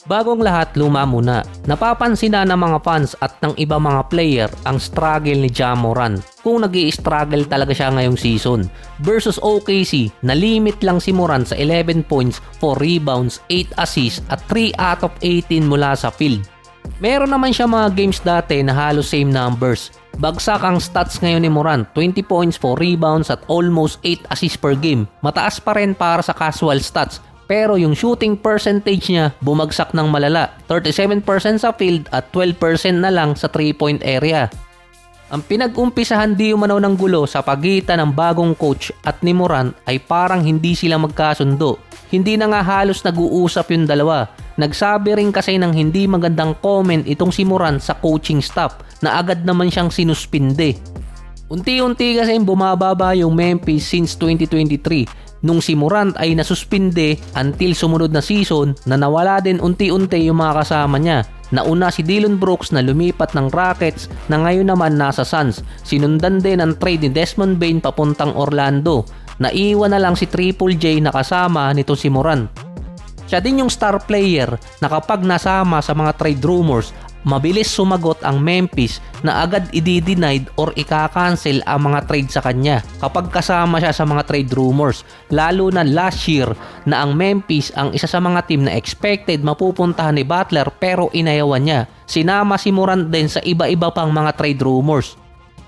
Bagong lahat, luma muna. Napapansin na ng mga fans at ng iba mga player ang struggle ni Ja Morant. Kung nag-i-struggle talaga siya ngayong season. Versus OKC, na-limit lang si Morant sa 11 points, 4 rebounds, 8 assists at 3 out of 18 mula sa field. Meron naman siya mga games dati na halos same numbers. Bagsak ang stats ngayon ni Morant, 20 points, 4 rebounds at almost 8 assists per game. Mataas pa rin para sa casual stats. Pero yung shooting percentage niya bumagsak ng malala, 37% sa field at 12% na lang sa 3-point area. Ang pinag-umpisahan di umanaw ng gulo sa pagitan ng bagong coach at ni Morant ay parang hindi sila magkasundo. Hindi na nga halos nag-uusap yung dalawa. Nagsabi rin kasi ng hindi magandang comment itong si Morant sa coaching staff na agad naman siyang sinuspinde. Unti-unti kasi bumababa yung Memphis since 2023. Nung si Morant ay nasuspinde until sumunod na season na nawala din unti-unti yung mga kasama niya. Nauna si Dillon Brooks na lumipat ng Rockets na ngayon naman nasa Suns. Sinundan din ang trade ni Desmond Bane papuntang Orlando. Naiwan na lang si Triple J na kasama nito si Morant. Siya din yung star player na kapag nasama sa mga trade rumors, mabilis sumagot ang Memphis na agad i-denied or ika-cancel ang mga trade sa kanya kapag kasama siya sa mga trade rumors. Lalo na last year na ang Memphis ang isa sa mga team na expected mapupuntahan ni Butler pero inayawan niya. Sinama si Morant din sa iba-iba pang mga trade rumors.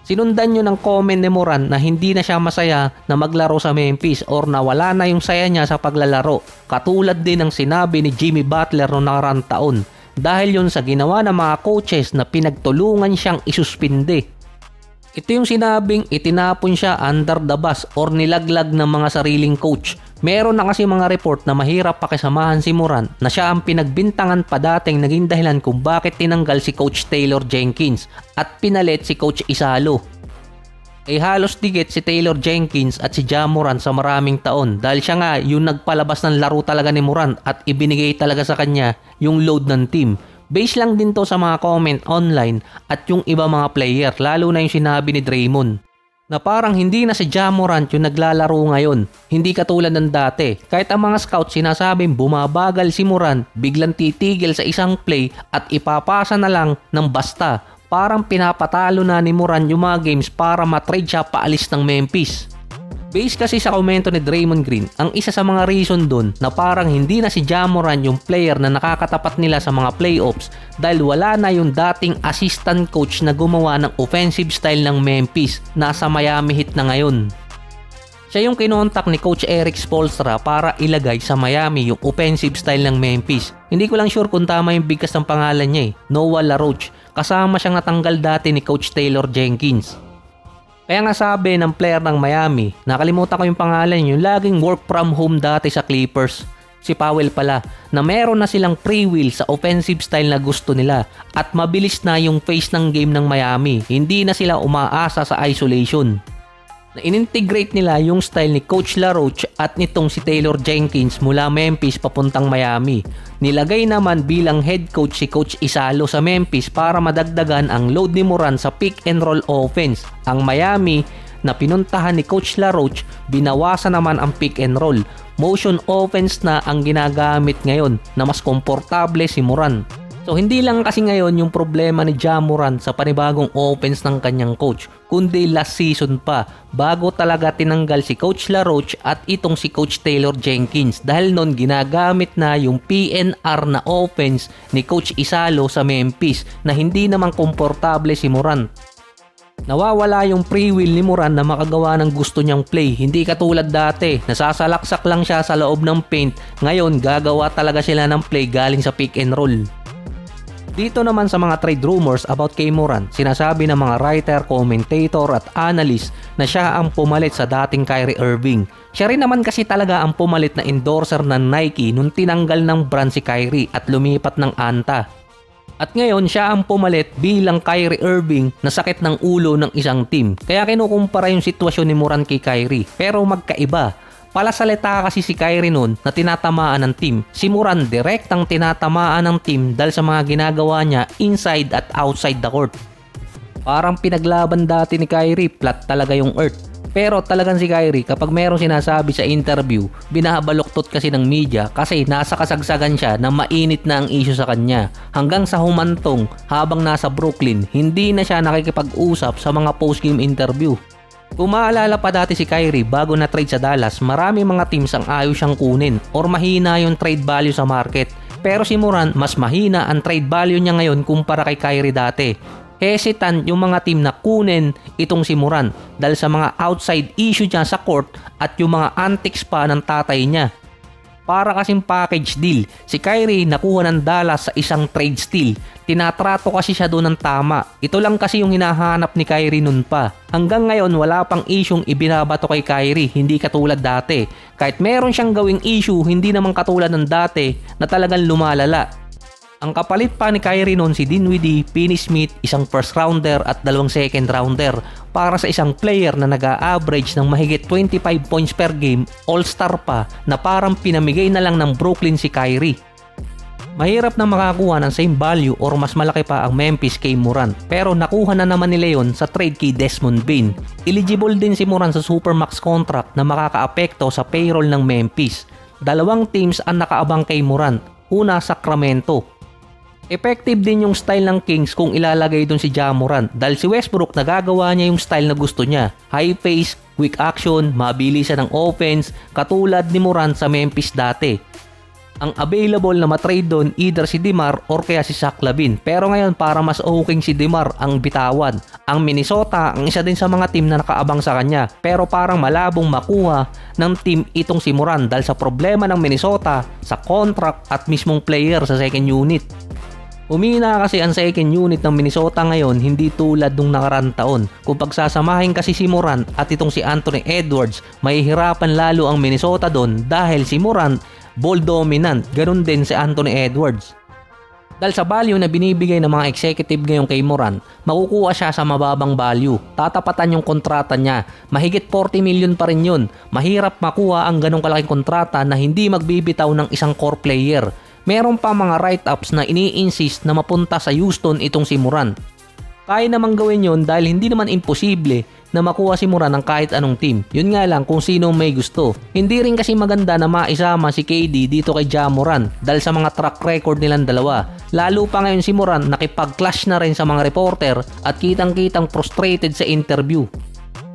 Sinundan nyo ng comment ni Morant na hindi na siya masaya na maglaro sa Memphis or nawala na yung saya niya sa paglalaro. Katulad din ng sinabi ni Jimmy Butler noong nakaraang taon. Dahil yun sa ginawa ng mga coaches na pinagtulungan siyang isuspinde. Ito yung sinabing itinapon siya under the bus or nilaglag ng mga sariling coach. Meron na kasi mga report na mahirap pakisamahan si Morant na siya ang pinagbintangan pa dating naging dahilan kung bakit tinanggal si Coach Taylor Jenkins at pinalit si Coach Isalo. Halos digit si Taylor Jenkins at si Ja Morant sa maraming taon dahil siya nga yung nagpalabas ng laro talaga ni Morant at ibinigay talaga sa kanya yung load ng team. Base lang din to sa mga comment online at yung iba mga player, lalo na yung sinabi ni Draymond na parang hindi na si Ja Morant yung naglalaro ngayon, hindi katulad ng dati. Kahit ang mga scouts sinasabing bumabagal si Morant, biglang titigil sa isang play at ipapasa na lang ng basta. Parang pinapatalo na ni Morant yung mga games para matrade siya paalis ng Memphis. Based kasi sa komento ni Draymond Green, ang isa sa mga reason dun na parang hindi na si Ja Morant yung player na nakakatapat nila sa mga playoffs dahil wala na yung dating assistant coach na gumawa ng offensive style ng Memphis, nasa Miami Heat na ngayon. Siya yung kinontak ni Coach Eric Spoelstra para ilagay sa Miami yung offensive style ng Memphis. Hindi ko lang sure kung tama yung bigkas ng pangalan niya Noah LaRoche. Kasama siyang natanggal dati ni Coach Taylor Jenkins. Kaya nga sabi ng player ng Miami, nakalimutan ko yung pangalan, yung laging work from home dati sa Clippers, si Powell pala, na meron na silang free will sa offensive style na gusto nila at mabilis na yung face ng game ng Miami. Hindi na sila umaasa sa isolation. Na inintegrate nila yung style ni Coach LaRoche at nitong si Taylor Jenkins mula Memphis papuntang Miami. Nilagay naman bilang head coach si Coach Isalo sa Memphis para madagdagan ang load ni Morant sa pick and roll offense. Ang Miami na pinuntahan ni Coach LaRoche, binawasan naman ang pick and roll. Motion offense na ang ginagamit ngayon na mas komportable si Morant. So hindi lang kasi ngayon yung problema ni Ja Morant sa panibagong offense ng kanyang coach, kundi last season pa bago talaga tinanggal si Coach LaRoche at itong si Coach Taylor Jenkins dahil noon ginagamit na yung PNR na offense ni Coach Isalo sa Memphis na hindi naman komportable si Morant. Nawawala yung free will ni Morant na makagawa ng gusto niyang play. Hindi katulad dati, nasasalaksak lang siya sa loob ng paint. Ngayon gagawa talaga sila ng play galing sa pick and roll. Dito naman sa mga trade rumors about kay Morant, sinasabi ng mga writer, commentator at analyst na siya ang pumalit sa dating Kyrie Irving. Siya rin naman kasi talaga ang pumalit na endorser ng Nike nung tinanggal ng brand si Kyrie at lumipat ng Anta. At ngayon siya ang pumalit bilang Kyrie Irving na sakit ng ulo ng isang team. Kaya kinukumpara yung sitwasyon ni Morant kay Kyrie, pero magkaiba. Palasalita kasi si Kyrie noon na tinatamaan ng team. Si Morant direktang tinatamaan ng team dahil sa mga ginagawa niya inside at outside the court. Parang pinaglaban dati ni Kyrie, flat talaga yung earth. Pero talagang si Kyrie kapag merong sinasabi sa interview, binabaluktot kasi ng media kasi nasa kasagsagan siya na mainit na ang issue sa kanya. Hanggang sa humantong habang nasa Brooklyn, hindi na siya nakikipag-usap sa mga post-game interview. Kung maalala pa dati si Kyrie bago na trade sa Dallas, marami mga teams ang ayaw siyang kunin or mahina yung trade value sa market. Pero si Morant, mas mahina ang trade value niya ngayon kumpara kay Kyrie dati. Hesitant yung mga team na kunin itong si Morant dahil sa mga outside issue niya sa court at yung mga antics pa ng tatay niya. Para kasing package deal, si Kyrie nakuha ng Dallas sa isang trade steal. Tinatrato kasi siya doon ng tama. Ito lang kasi yung hinahanap ni Kyrie nun pa. Hanggang ngayon wala pang isyung ibinabato kay Kyrie, hindi katulad dati. Kahit meron siyang gawing issue, hindi naman katulad ng dati na talagang lumalala. Ang kapalit pa ni Kyrie noon si Dinwiddie, Finney Smith, isang first rounder at 2 second rounder para sa isang player na nag-a-average ng mahigit 25 points per game, all-star pa na parang pinamigay na lang ng Brooklyn si Kyrie. Mahirap na makakuha ng same value or mas malaki pa ang Memphis kay Morant, pero nakuha na naman nila yon sa trade kay Desmond Bane. Eligible din si Morant sa Supermax contract na makakaapekto sa payroll ng Memphis. 2 teams ang nakaabang kay Morant. Una, Sacramento. Effective din yung style ng Kings kung ilalagay dun si Ja Morant dahil si Westbrook nagagawa niya yung style na gusto niya. High pace, quick action, mabilisan ng offense, katulad ni Morant sa Memphis dati. Ang available na matrade doon either si DeMar or kaya si Zach LaVine, pero ngayon para mas okay si DeMar ang bitawan. Ang Minnesota ang isa din sa mga team na nakaabang sa kanya, pero parang malabong makuha ng team itong si Morant dahil sa problema ng Minnesota sa contract at mismong player sa second unit. Humina kasi ang second unit ng Minnesota ngayon, hindi tulad nung nakarang taon. Kung pagsasamahin kasi si Morant at itong si Anthony Edwards, mahihirapan lalo ang Minnesota doon dahil si Morant ball dominant, ganun din si Anthony Edwards. Dahil sa value na binibigay ng mga executive ngayon kay Morant, makukuha siya sa mababang value. Tatapatan yung kontrata niya. Mahigit 40 million pa rin yun. Mahirap makuha ang ganong kalaking kontrata na hindi magbibitaw ng isang core player. Meron pa mga write-ups na ini-insist na mapunta sa Houston itong si Morant. Kaya namang gawin yon dahil hindi naman imposible na makuha si Morant ng kahit anong team. Yun nga lang kung sino may gusto. Hindi rin kasi maganda na maisama si KD dito kay Ja Morant dahil sa mga track record nilang dalawa. Lalo pa ngayon si Morant nakipag-clash na rin sa mga reporter at kitang-kitang frustrated sa interview.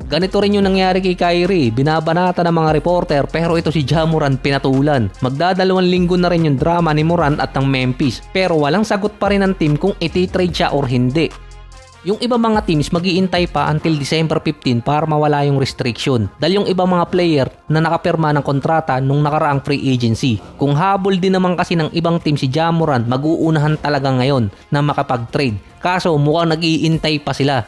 Ganito rin yung nangyari kay Kyrie, binabanata ng mga reporter pero ito si Ja Morant pinatulan. Magdadalawang linggo na rin yung drama ni Morant at ng Memphis pero walang sagot pa rin ng team kung iti-trade siya or hindi. Yung iba mga teams mag-iintay pa until December 15 para mawala yung restriction dahil yung iba mga player na nakapirma ng kontrata nung nakaraang free agency. Kung habol din naman kasi ng ibang team si Ja Morant, mag-uunahan talaga ngayon na makapag-trade. Kaso mukhang nag-iintay pa sila.